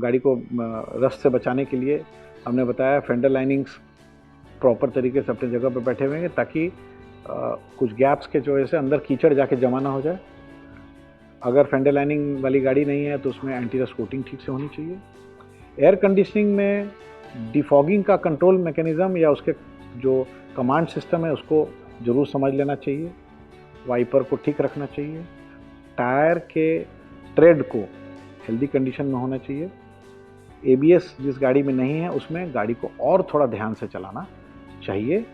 गाड़ी को रस्ट से बचाने के लिए हमने बताया फेंडर लाइनिंग्स प्रॉपर तरीके से अपनी जगह पर बैठे हुए हैं ताकि कुछ गैप्स के वजह से अंदर कीचड़ जाके जमा ना हो जाए। अगर फेंडर लाइनिंग वाली गाड़ी नहीं है तो उसमें एंटी रस्ट कोटिंग ठीक से होनी चाहिए। एयर कंडीशनिंग में डिफॉगिंग का कंट्रोल मैकेनिज़्म या उसके जो कमांड सिस्टम है उसको ज़रूर समझ लेना चाहिए। वाइपर को ठीक रखना चाहिए। टायर के ट्रेड को हेल्दी कंडीशन में होना चाहिए। एबीएस जिस गाड़ी में नहीं है उसमें गाड़ी को और थोड़ा ध्यान से चलाना चाहिए।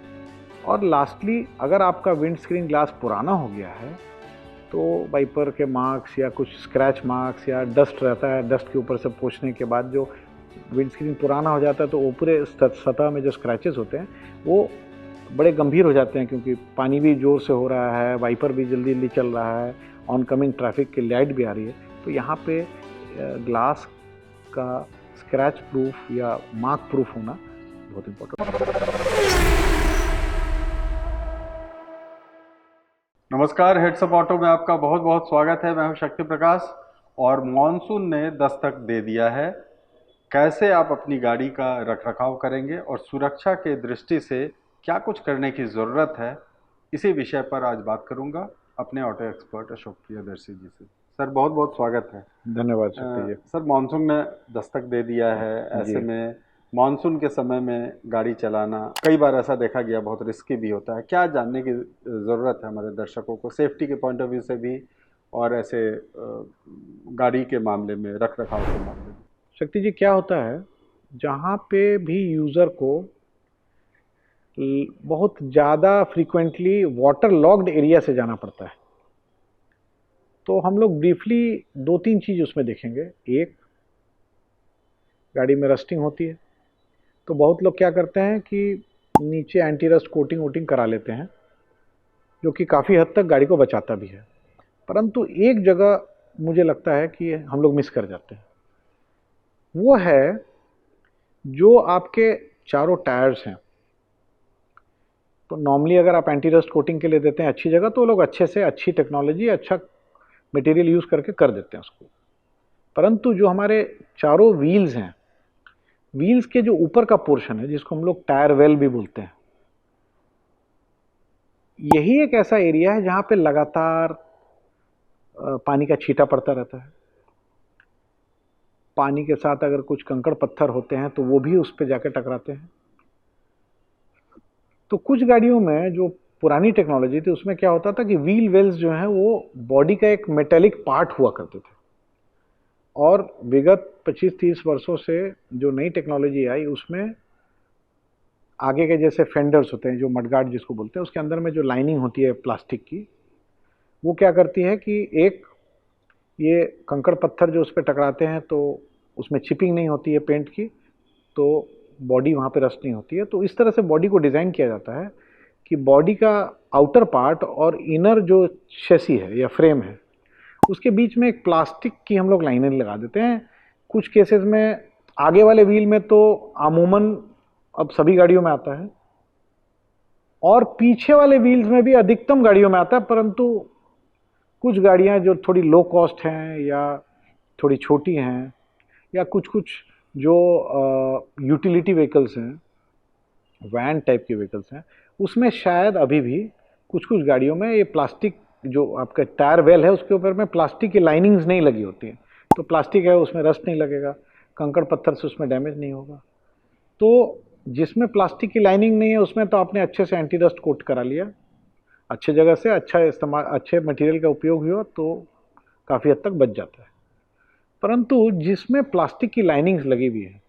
और लास्टली, अगर आपका विंड स्क्रीन ग्लास पुराना हो गया है तो वाइपर के मार्क्स या कुछ स्क्रैच मार्क्स या डस्ट रहता है, डस्ट के ऊपर से पोंछने के बाद जो विंड स्क्रीन पुराना हो जाता है तो ऊपरी सतह में जो स्क्रैचेस होते हैं वो बड़े गंभीर हो जाते हैं, क्योंकि पानी भी ज़ोर से हो रहा है, वाइपर भी जल्दी जल्दी चल रहा है, ऑन कमिंग ट्रैफिक की लाइट भी आ रही है। तो यहाँ पे ग्लास का स्क्रैच प्रूफ या मार्क प्रूफ होना बहुत इम्पोर्टेंट। नमस्कार, हेड्स अप ऑटो में आपका बहुत बहुत स्वागत है। मैं हूं शक्ति प्रकाश और मॉनसून ने दस्तक दे दिया है। कैसे आप अपनी गाड़ी का रखरखाव करेंगे और सुरक्षा के दृष्टि से क्या कुछ करने की ज़रूरत है, इसी विषय पर आज बात करूंगा अपने ऑटो एक्सपर्ट अशोक प्रियदर्शी जी से। सर बहुत बहुत स्वागत है। धन्यवाद शक्ति जी। सर, मॉनसून ने दस्तक दे दिया है, ऐसे में मॉनसून के समय में गाड़ी चलाना कई बार ऐसा देखा गया बहुत रिस्की भी होता है। क्या जानने की ज़रूरत है हमारे दर्शकों को सेफ्टी के पॉइंट ऑफ व्यू से भी और ऐसे गाड़ी के मामले में, रख रखाव के मामले में? शक्ति जी, क्या होता है, जहाँ पे भी यूज़र को बहुत ज़्यादा फ्रीक्वेंटली वाटर लॉक्ड एरिया से जाना पड़ता है तो हम लोग ब्रीफली 2-3 चीज़ उसमें देखेंगे। एक, गाड़ी में रस्टिंग होती है तो बहुत लोग क्या करते हैं कि नीचे एंटी रस्ट कोटिंग वोटिंग करा लेते हैं, जो कि काफ़ी हद तक गाड़ी को बचाता भी है। परंतु एक जगह मुझे लगता है कि हम लोग मिस कर जाते हैं, वो है जो आपके चारों टायर्स हैं। तो नॉर्मली अगर आप एंटी रस्ट कोटिंग के लिए देते हैं अच्छी जगह तो लोग अच्छे से अच्छी टेक्नोलॉजी, अच्छा मटेरियल यूज़ करके कर देते हैं उसको। परंतु जो हमारे चारों व्हील्स हैं, व्हील्स के जो ऊपर का पोर्शन है जिसको हम लोग टायर वेल भी बोलते हैं, यही एक ऐसा एरिया है जहाँ पे लगातार पानी का छींटा पड़ता रहता है। पानी के साथ अगर कुछ कंकड़ पत्थर होते हैं तो वो भी उस पर जाकर टकराते हैं। तो कुछ गाड़ियों में जो पुरानी टेक्नोलॉजी थी उसमें क्या होता था कि व्हील वेल्स जो हैं वो बॉडी का एक मेटेलिक पार्ट हुआ करते थे, और विगत 25-30 वर्षों से जो नई टेक्नोलॉजी आई उसमें आगे के जैसे फेंडर्स होते हैं, जो मडगार्ड जिसको बोलते हैं, उसके अंदर में जो लाइनिंग होती है प्लास्टिक की, वो क्या करती है कि एक ये कंकड़ पत्थर जो उस पर टकराते हैं तो उसमें चिपिंग नहीं होती है पेंट की, तो बॉडी वहाँ पे रस्ट नहीं होती है। तो इस तरह से बॉडी को डिज़ाइन किया जाता है कि बॉडी का आउटर पार्ट और इनर जो शेसी है या फ्रेम है उसके बीच में एक प्लास्टिक की हम लोग लाइनें लगा देते हैं। कुछ केसेस में आगे वाले व्हील में तो अमूमन अब सभी गाड़ियों में आता है, और पीछे वाले व्हील्स में भी अधिकतम गाड़ियों में आता है। परंतु कुछ गाड़ियां जो थोड़ी लो कॉस्ट हैं या थोड़ी छोटी हैं या कुछ जो यूटिलिटी व्हीकल्स हैं, वैन टाइप के व्हीकल्स हैं, उसमें शायद अभी भी कुछ गाड़ियों में ये प्लास्टिक जो आपका टायर वेल है उसके ऊपर में प्लास्टिक की लाइनिंग्स नहीं लगी होती हैं। तो प्लास्टिक है उसमें रस्ट नहीं लगेगा, कंकड़ पत्थर से उसमें डैमेज नहीं होगा। तो जिसमें प्लास्टिक की लाइनिंग नहीं है उसमें तो आपने अच्छे से एंटी रस्ट कोट करा लिया, अच्छे जगह से अच्छा इस्तेमाल, अच्छे मटेरियल का उपयोग हुआ तो काफ़ी हद तक बच जाता है। परंतु जिसमें प्लास्टिक की लाइनिंग्स लगी हुई है,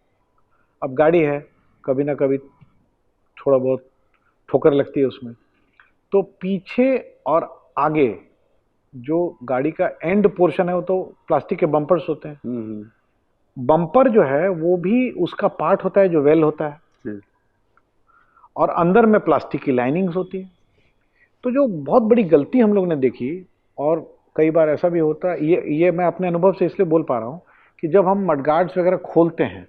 अब गाड़ी है, कभी ना कभी थोड़ा बहुत ठोकर लगती है उसमें, तो पीछे और आगे जो गाड़ी का एंड पोर्शन है वो तो प्लास्टिक के बम्पर्स होते हैं। बम्पर जो है वो भी उसका पार्ट होता है जो वेल होता है, और अंदर में प्लास्टिक की लाइनिंग्स होती है। तो जो बहुत बड़ी गलती हम लोग ने देखी, और कई बार ऐसा भी होता है, ये मैं अपने अनुभव से इसलिए बोल पा रहा हूँ कि जब हम मडगार्ड्स वगैरह खोलते हैं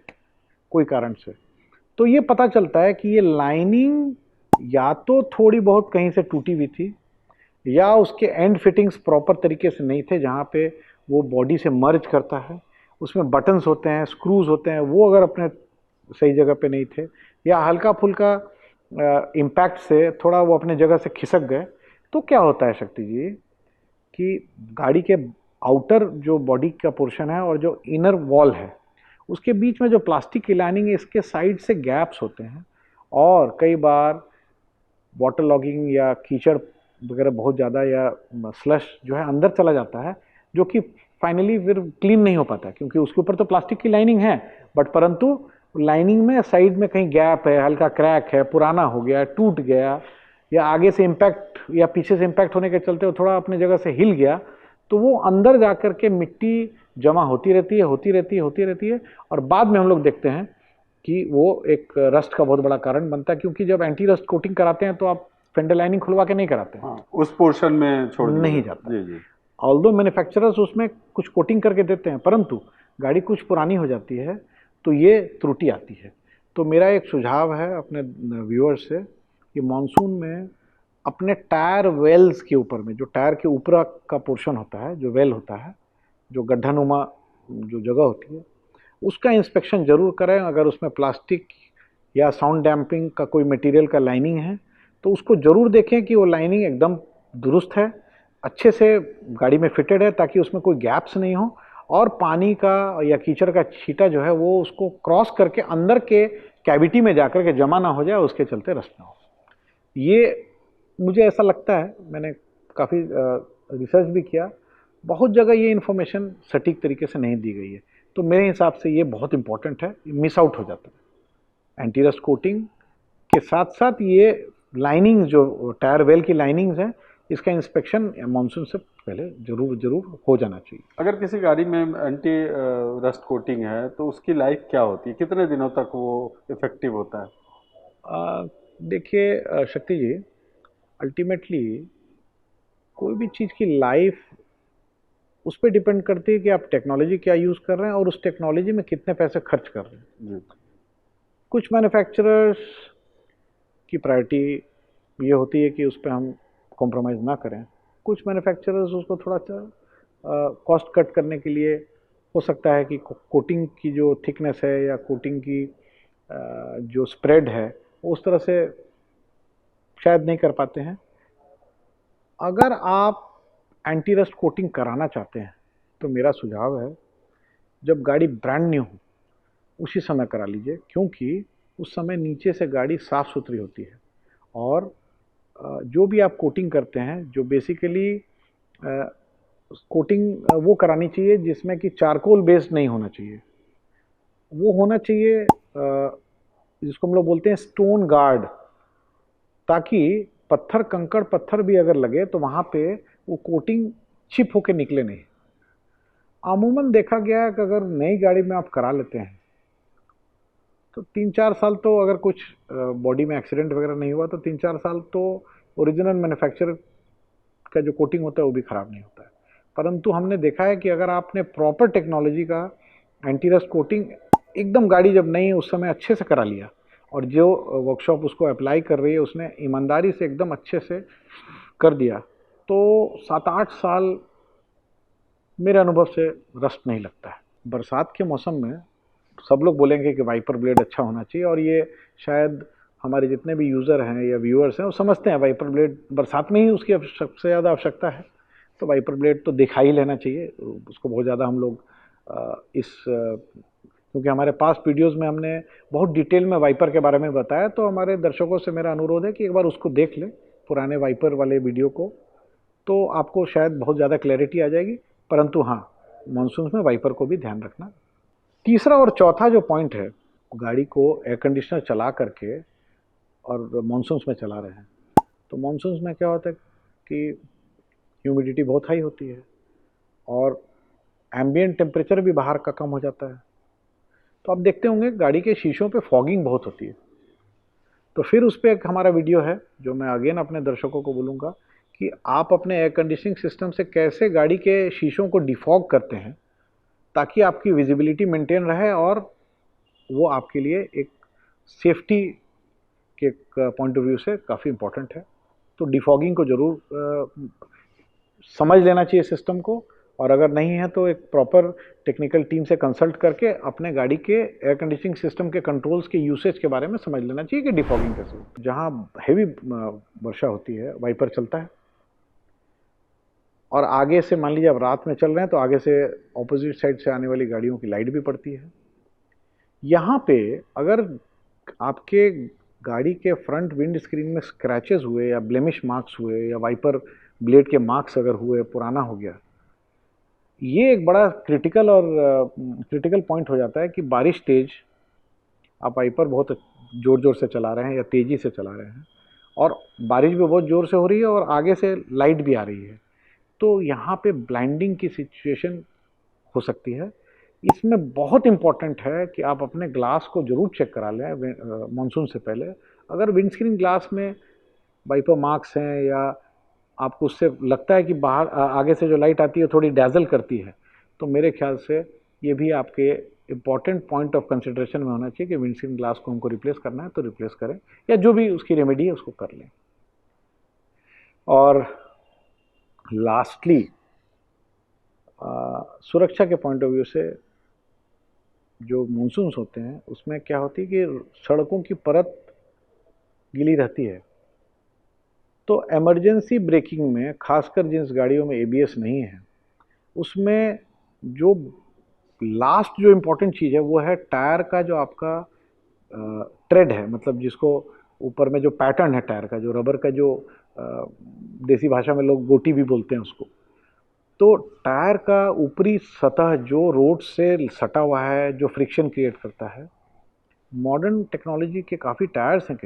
कोई कारण से, तो ये पता चलता है कि ये लाइनिंग या तो थोड़ी बहुत कहीं से टूटी हुई थी, या उसके एंड फिटिंग्स प्रॉपर तरीके से नहीं थे जहाँ पे वो बॉडी से मर्ज करता है, उसमें बटन्स होते हैं, स्क्रूज होते हैं, वो अगर अपने सही जगह पे नहीं थे या हल्का फुल्का इम्पैक्ट से थोड़ा वो अपने जगह से खिसक गए, तो क्या होता है शक्ति जी कि गाड़ी के आउटर जो बॉडी का पोर्शन है और जो इनर वॉल है उसके बीच में जो प्लास्टिक की लाइनिंग है, इसके साइड से गैप्स होते हैं और कई बार वाटर लॉगिंग या कीचड़ वगैरह बहुत ज़्यादा या स्लश जो है अंदर चला जाता है, जो कि फाइनली फिर क्लीन नहीं हो पाता क्योंकि उसके ऊपर तो प्लास्टिक की लाइनिंग है, बट परंतु लाइनिंग में साइड में कहीं गैप है, हल्का क्रैक है, पुराना हो गया, टूट गया, या आगे से इम्पैक्ट या पीछे से इम्पैक्ट होने के चलते वो थोड़ा अपने जगह से हिल गया, तो वो अंदर जा कर के मिट्टी जमा होती रहती है, होती रहती है, होती रहती है, और बाद में हम लोग देखते हैं कि वो एक रस्ट का बहुत बड़ा कारण बनता है, क्योंकि जब एंटी रस्ट कोटिंग कराते हैं तो आप फेंडर लाइनिंग खुलवा के नहीं कराते हैं। हाँ, उस पोर्शन में छोड़ नहीं जाता। जी जी। ऑल्दो मैन्युफैक्चरर्स उसमें कुछ कोटिंग करके देते हैं, परंतु गाड़ी कुछ पुरानी हो जाती है तो ये त्रुटि आती है। तो मेरा एक सुझाव है अपने व्यूअर्स से कि मानसून में अपने टायर वेल्स के ऊपर में, जो टायर के ऊपर का पोर्शन होता है, जो वेल होता है, जो गड्ढानुमा जो जगह होती है, उसका इंस्पेक्शन जरूर करें। अगर उसमें प्लास्टिक या साउंड डैम्पिंग का कोई मटेरियल का लाइनिंग है तो उसको जरूर देखें कि वो लाइनिंग एकदम दुरुस्त है, अच्छे से गाड़ी में फिटेड है, ताकि उसमें कोई गैप्स नहीं हो और पानी का या कीचड़ का छींटा जो है वो उसको क्रॉस करके अंदर के कैविटी में जाकर के जमा ना हो जाए, उसके चलते रस्ट ना हो। ये मुझे ऐसा लगता है, मैंने काफ़ी रिसर्च भी किया, बहुत जगह ये इन्फॉर्मेशन सटीक तरीके से नहीं दी गई है, तो मेरे हिसाब से ये बहुत इंपॉर्टेंट है, मिस आउट हो जाता है। एंटी रस्ट कोटिंग के साथ साथ ये लाइनिंग जो टायर वेल की लाइनिंग्स हैं, इसका इंस्पेक्शन मानसून से पहले जरूर हो जाना चाहिए। अगर किसी गाड़ी में एंटी रस्ट कोटिंग है तो उसकी लाइफ क्या होती है, कितने दिनों तक वो इफेक्टिव होता है? देखिए शक्ति जी, अल्टीमेटली कोई भी चीज़ की लाइफ उस पर डिपेंड करती है कि आप टेक्नोलॉजी क्या यूज़ कर रहे हैं और उस टेक्नोलॉजी में कितने पैसे खर्च कर रहे हैं। जी। कुछ मैन्युफैक्चरर्स की प्रायोरिटी ये होती है कि उस पर हम कॉम्प्रोमाइज़ ना करें। कुछ मैन्युफैक्चरर्स उसको थोड़ा सा कॉस्ट कट करने के लिए हो सकता है कि कोटिंग की जो थिकनेस है या कोटिंग की जो स्प्रेड है उस तरह से शायद नहीं कर पाते हैं। अगर आप एंटी रस्ट कोटिंग कराना चाहते हैं तो मेरा सुझाव है, जब गाड़ी ब्रांड न्यू हो उसी समय करा लीजिए, क्योंकि उस समय नीचे से गाड़ी साफ़ सुथरी होती है और जो भी आप कोटिंग करते हैं, जो बेसिकली कोटिंग वो करानी चाहिए जिसमें कि चारकोल बेस्ड नहीं होना चाहिए, वो होना चाहिए जिसको हम लोग बोलते हैं स्टोन गार्ड, ताकि पत्थर कंकड़ पत्थर भी अगर लगे तो वहाँ पे वो कोटिंग चिप होके निकले नहीं। अमूमन देखा गया है कि अगर नई गाड़ी में आप करा लेते हैं तो 3-4 साल तो, अगर कुछ बॉडी में एक्सीडेंट वगैरह नहीं हुआ तो 3-4 साल तो ओरिजिनल मैन्युफैक्चरर का जो कोटिंग होता है वो भी ख़राब नहीं होता है। परंतु हमने देखा है कि अगर आपने प्रॉपर टेक्नोलॉजी का एंटी रस्ट कोटिंग एकदम गाड़ी जब नई उस समय अच्छे से करा लिया और जो वर्कशॉप उसको अप्लाई कर रही है उसने ईमानदारी से एकदम अच्छे से कर दिया, तो 7-8 साल मेरे अनुभव से रस्ट नहीं लगता है। बरसात के मौसम में सब लोग बोलेंगे कि वाइपर ब्लेड अच्छा होना चाहिए, और ये शायद हमारे जितने भी यूज़र हैं या व्यूअर्स हैं वो समझते हैं वाइपर ब्लेड बरसात में ही उसकी सबसे ज़्यादा आवश्यकता है, तो वाइपर ब्लेड तो दिखा ही लेना चाहिए। उसको बहुत ज़्यादा हम लोग क्योंकि हमारे पास वीडियोस में हमने बहुत डिटेल में वाइपर के बारे में बताया, तो हमारे दर्शकों से मेरा अनुरोध है कि एक बार उसको देख लें, पुराने वाइपर वाले वीडियो को, तो आपको शायद बहुत ज़्यादा क्लैरिटी आ जाएगी। परंतु हाँ, मानसून में वाइपर को भी ध्यान रखना। तीसरा और चौथा जो पॉइंट है, गाड़ी को एयर कंडीशनर चला करके और मानसून में चला रहे हैं, तो मानसून में क्या होता है कि ह्यूमिडिटी बहुत हाई होती है और एम्बिएंट टेम्परेचर भी बाहर का कम हो जाता है। तो आप देखते होंगे गाड़ी के शीशों पे फॉगिंग बहुत होती है। तो फिर उस पर एक हमारा वीडियो है जो मैं अगेन अपने दर्शकों को बोलूँगा कि आप अपने एयर कंडीशनिंग सिस्टम से कैसे गाड़ी के शीशों को डिफॉग करते हैं ताकि आपकी विजिबिलिटी मेंटेन रहे, और वो आपके लिए एक सेफ्टी के पॉइंट ऑफ व्यू से काफ़ी इम्पोर्टेंट है। तो डिफॉगिंग को ज़रूर समझ लेना चाहिए सिस्टम को, और अगर नहीं है तो एक प्रॉपर टेक्निकल टीम से कंसल्ट करके अपने गाड़ी के एयर कंडीशनिंग सिस्टम के कंट्रोल्स के यूसेज के बारे में समझ लेना चाहिए कि डिफॉगिंग कैसे होती है। जहाँ हेवी वर्षा होती है वाइपर चलता है, और आगे से मान लीजिए अब रात में चल रहे हैं तो आगे से ऑपोजिट साइड से आने वाली गाड़ियों की लाइट भी पड़ती है। यहाँ पे अगर आपके गाड़ी के फ्रंट विंड स्क्रीन में स्क्रैचेस हुए या ब्लेमिश मार्क्स हुए या वाइपर ब्लेड के मार्क्स अगर हुए, पुराना हो गया, ये एक बड़ा क्रिटिकल पॉइंट हो जाता है कि बारिश तेज, आप वाइपर बहुत ज़ोर ज़ोर से चला रहे हैं या तेज़ी से चला रहे हैं और बारिश भी बहुत ज़ोर से हो रही है और आगे से लाइट भी आ रही है, तो यहाँ पे ब्लाइंडिंग की सिचुएशन हो सकती है। इसमें बहुत इम्पॉर्टेंट है कि आप अपने ग्लास को ज़रूर चेक करा लें मानसून से पहले। अगर विंडस्क्रीन ग्लास में वाइपर मार्क्स हैं या आपको उससे लगता है कि बाहर आगे से जो लाइट आती है थोड़ी डैजल करती है, तो मेरे ख्याल से ये भी आपके इम्पॉर्टेंट पॉइंट ऑफ कंसिडरेशन में होना चाहिए कि विंडस्क्रीन ग्लास को हमको रिप्लेस करना है तो रिप्लेस करें, या जो भी उसकी रेमेडी है उसको कर लें। और लास्टली सुरक्षा के पॉइंट ऑफ व्यू से जो मानसून्स होते हैं उसमें क्या होती है कि सड़कों की परत गीली रहती है, तो इमरजेंसी ब्रेकिंग में खासकर जिस गाड़ियों में एबीएस नहीं है उसमें जो लास्ट जो इम्पोर्टेंट चीज़ है वो है टायर का जो आपका ट्रेड है, मतलब जिसको ऊपर में जो पैटर्न है टायर का, जो रबर का जो देसी भाषा में लोग गोटी भी बोलते हैं उसको, तो टायर का ऊपरी सतह जो रोड से सटा हुआ है जो फ्रिक्शन क्रिएट करता है, मॉडर्न टेक्नोलॉजी के काफ़ी टायर्स हैं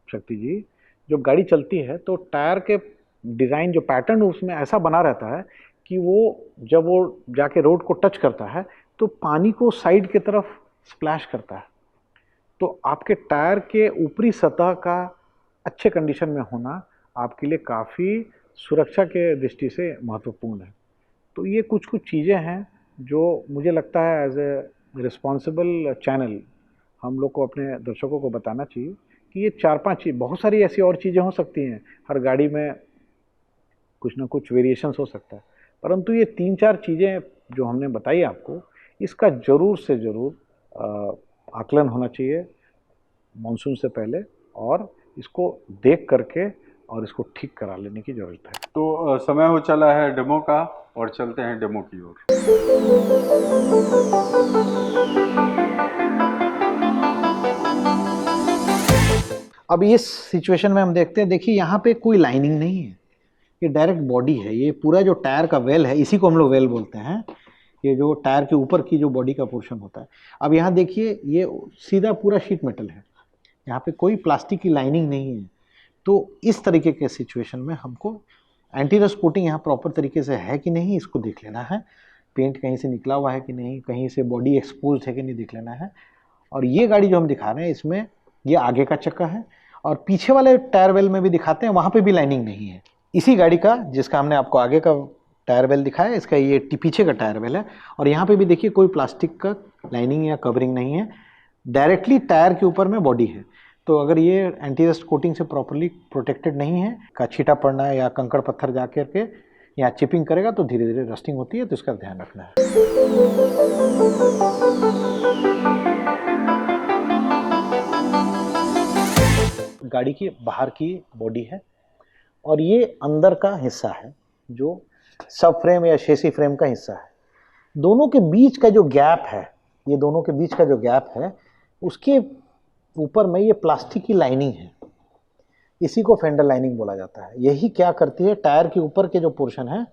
शक्ति जी, जब गाड़ी चलती है तो टायर के डिज़ाइन जो पैटर्न उसमें ऐसा बना रहता है कि वो जब वो जाके रोड को टच करता है तो पानी को साइड की तरफ स्प्लैश करता है, तो आपके टायर के ऊपरी सतह का अच्छे कंडीशन में होना आपके लिए काफ़ी सुरक्षा के दृष्टि से महत्वपूर्ण है। तो ये कुछ चीज़ें हैं जो मुझे लगता है एज ए रिस्पॉन्सिबल चैनल हम लोग को अपने दर्शकों को बताना चाहिए कि ये 4-5 चीज़, बहुत सारी ऐसी और चीज़ें हो सकती हैं, हर गाड़ी में कुछ ना कुछ वेरिएशंस हो सकता है, परंतु ये 3-4 चीज़ें जो हमने बताई आपको, इसका ज़रूर से ज़रूर आकलन होना चाहिए मानसून से पहले, और इसको देख करके और इसको ठीक करा लेने की ज़रूरत है। तो समय हो चला है डेमो का, और चलते हैं डेमो की ओर। अब इस सिचुएशन में हम देखते हैं, देखिए यहाँ पे कोई लाइनिंग नहीं है, ये डायरेक्ट बॉडी है, ये पूरा जो टायर का वेल है इसी को हम लोग वेल बोलते हैं, ये जो टायर के ऊपर की जो बॉडी का पोर्शन होता है। अब यहाँ देखिए ये सीधा पूरा शीट मेटल है, यहाँ पे कोई प्लास्टिक की लाइनिंग नहीं है, तो इस तरीके के सिचुएशन में हमको एंटी रस्ट कोटिंग यहाँ प्रॉपर तरीके से है कि नहीं इसको देख लेना है, पेंट कहीं से निकला हुआ है कि नहीं, कहीं से बॉडी एक्सपोज है कि नहीं देख लेना है। और ये गाड़ी जो हम दिखा रहे हैं इसमें ये आगे का चक्का है, और पीछे वाले टायर वेल में भी दिखाते हैं, वहाँ पे भी लाइनिंग नहीं है। इसी गाड़ी का जिसका हमने आपको आगे का टायर वेल दिखाया, इसका ये पीछे का टायर वेल है, और यहाँ पे भी देखिए कोई प्लास्टिक का लाइनिंग या कवरिंग नहीं है, डायरेक्टली टायर के ऊपर में बॉडी है। तो अगर ये एंटी रस्ट कोटिंग से प्रॉपरली प्रोटेक्टेड नहीं है, का छींटा पड़ना है या कंकड़ पत्थर जा करके या चिपिंग करेगा तो धीरे धीरे रस्टिंग होती है, तो इसका ध्यान रखना है। गाड़ी की बाहर की बॉडी है और ये अंदर का हिस्सा है जो सब फ्रेम या शेसी फ्रेम का हिस्सा है। दोनों के बीच का जो गैप है, ये दोनों के बीच का जो गैप है उसके ऊपर में ये प्लास्टिक की लाइनिंग है, इसी को फेंडर लाइनिंग बोला जाता है। यही क्या करती है, टायर के ऊपर के जो पोर्शन है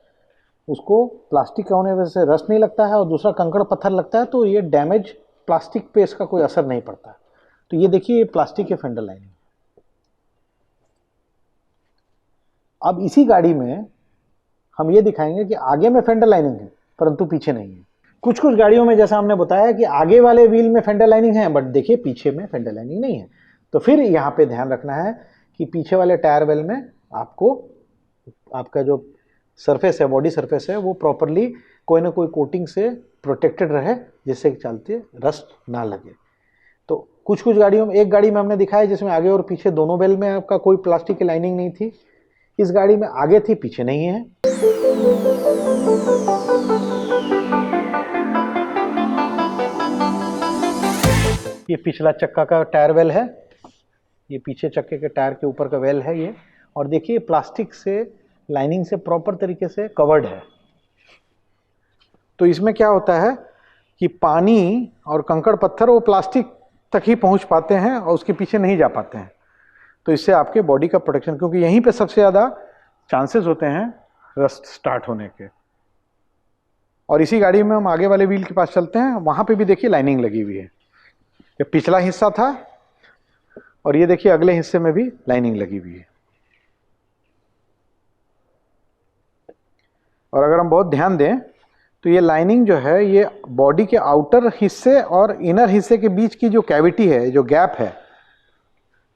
उसको प्लास्टिक का होने की वजह से रस्ट नहीं लगता है और दूसरा कंकड़ पत्थर लगता है तो ये डैमेज प्लास्टिक पे इसका कोई असर नहीं पड़ता। तो ये देखिए ये प्लास्टिक के फेंडर लाइनिंग। अब इसी गाड़ी में हम ये दिखाएंगे कि आगे में फेंडर लाइनिंग है परंतु पीछे नहीं है। कुछ कुछ गाड़ियों में जैसा हमने बताया कि आगे वाले व्हील में फेंडर लाइनिंग है, बट देखिए पीछे में फेंडर लाइनिंग नहीं है। तो फिर यहाँ पे ध्यान रखना है कि पीछे वाले टायर वेल में आपको आपका जो सरफेस है, बॉडी सरफेस है, वो प्रॉपरली कोई ना कोई कोटिंग से प्रोटेक्टेड रहे जिससे चलते रस्ट ना लगे। तो कुछ कुछ गाड़ियों में, एक गाड़ी में हमने दिखाया जिसमें आगे और पीछे दोनों वेल में आपका कोई प्लास्टिक की लाइनिंग नहीं थी, इस गाड़ी में आगे थी, पीछे नहीं है। ये पिछला चक्का का टायर वेल है, ये पीछे चक्के के टायर के ऊपर का वेल है ये। और देखिए प्लास्टिक से, लाइनिंग से प्रॉपर तरीके से कवर्ड है। तो इसमें क्या होता है कि पानी और कंकड़ पत्थर वो प्लास्टिक तक ही पहुंच पाते हैं और उसके पीछे नहीं जा पाते हैं। तो इससे आपके बॉडी का प्रोटेक्शन, क्योंकि यहीं पे सबसे ज़्यादा चांसेस होते हैं रस्ट स्टार्ट होने के। और इसी गाड़ी में हम आगे वाले व्हील के पास चलते हैं, वहां पे भी देखिए लाइनिंग लगी हुई है। ये पिछला हिस्सा था और ये देखिए अगले हिस्से में भी लाइनिंग लगी हुई है। और अगर हम बहुत ध्यान दें तो ये लाइनिंग जो है ये बॉडी के आउटर हिस्से और इनर हिस्से के बीच की जो कैविटी है, जो गैप है,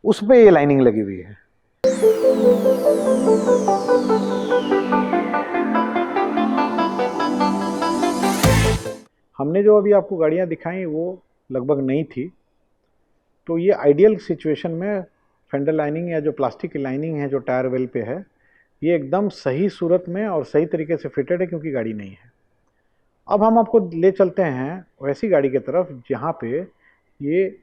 उस पे ये लाइनिंग लगी हुई है। हमने जो अभी आपको गाड़ियां दिखाई वो लगभग नई थी। तो ये आइडियल सिचुएशन में फेंडर लाइनिंग या जो प्लास्टिक की लाइनिंग है जो टायर वेल पे है, ये एकदम सही सूरत में और सही तरीके से फिटेड है, क्योंकि गाड़ी नहीं है। अब हम आपको ले चलते हैं वैसी गाड़ी की तरफ जहाँ पे ये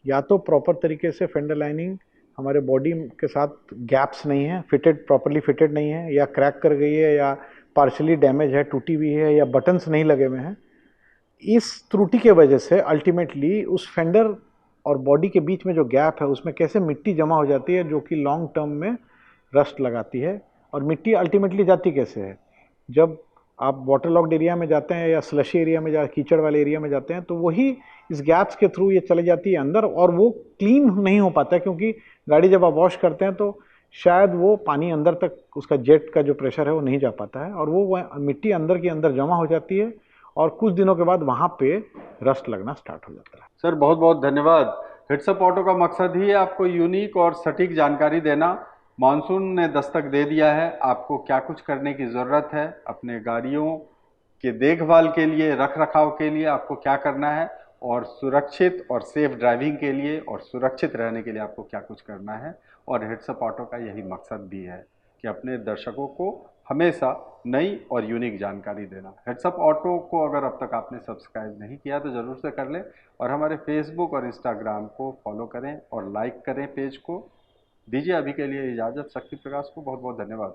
या तो प्रॉपर तरीके से फेंडर लाइनिंग हमारे बॉडी के साथ गैप्स नहीं है, फिटेड, प्रॉपरली फिटेड नहीं है, या क्रैक कर गई है, या पार्शली डैमेज है, टूटी हुई है, या बटन्स नहीं लगे हुए हैं। इस त्रुटि के वजह से अल्टीमेटली उस फेंडर और बॉडी के बीच में जो गैप है उसमें कैसे मिट्टी जमा हो जाती है, जो कि लॉन्ग टर्म में रस्ट लगाती है। और मिट्टी अल्टीमेटली जाती कैसे है, जब आप वाटर लॉक्ड एरिया में जाते हैं या स्लशी एरिया में कीचड़ वाले एरिया में जाते हैं, तो वही इस गैप्स के थ्रू ये चले जाती है अंदर, और वो क्लीन नहीं हो पाता है, क्योंकि गाड़ी जब आप वॉश करते हैं तो शायद वो पानी अंदर तक, उसका जेट का जो प्रेशर है वो नहीं जा पाता है, और वो मिट्टी अंदर की अंदर जमा हो जाती है, और कुछ दिनों के बाद वहाँ पे रस्ट लगना स्टार्ट हो जाता है। सर बहुत बहुत धन्यवाद। हिट्सअप ऑटो का मकसद ही है आपको यूनिक और सटीक जानकारी देना। मानसून ने दस्तक दे दिया है, आपको क्या कुछ करने की ज़रूरत है, अपने गाड़ियों के देखभाल के लिए, रख रखाव के लिए आपको क्या करना है, और सुरक्षित और सेफ ड्राइविंग के लिए और सुरक्षित रहने के लिए आपको क्या कुछ करना है। और हिट्सअप ऑटो का यही मकसद भी है कि अपने दर्शकों को हमेशा नई और यूनिक जानकारी देना। हिट्सअप ऑटो को अगर अब तक आपने सब्सक्राइब नहीं किया तो ज़रूर से कर लें, और हमारे फेसबुक और इंस्टाग्राम को फॉलो करें और लाइक करें पेज को। दीजिए अभी के लिए इजाज़त। शक्ति प्रकाश को बहुत बहुत धन्यवाद।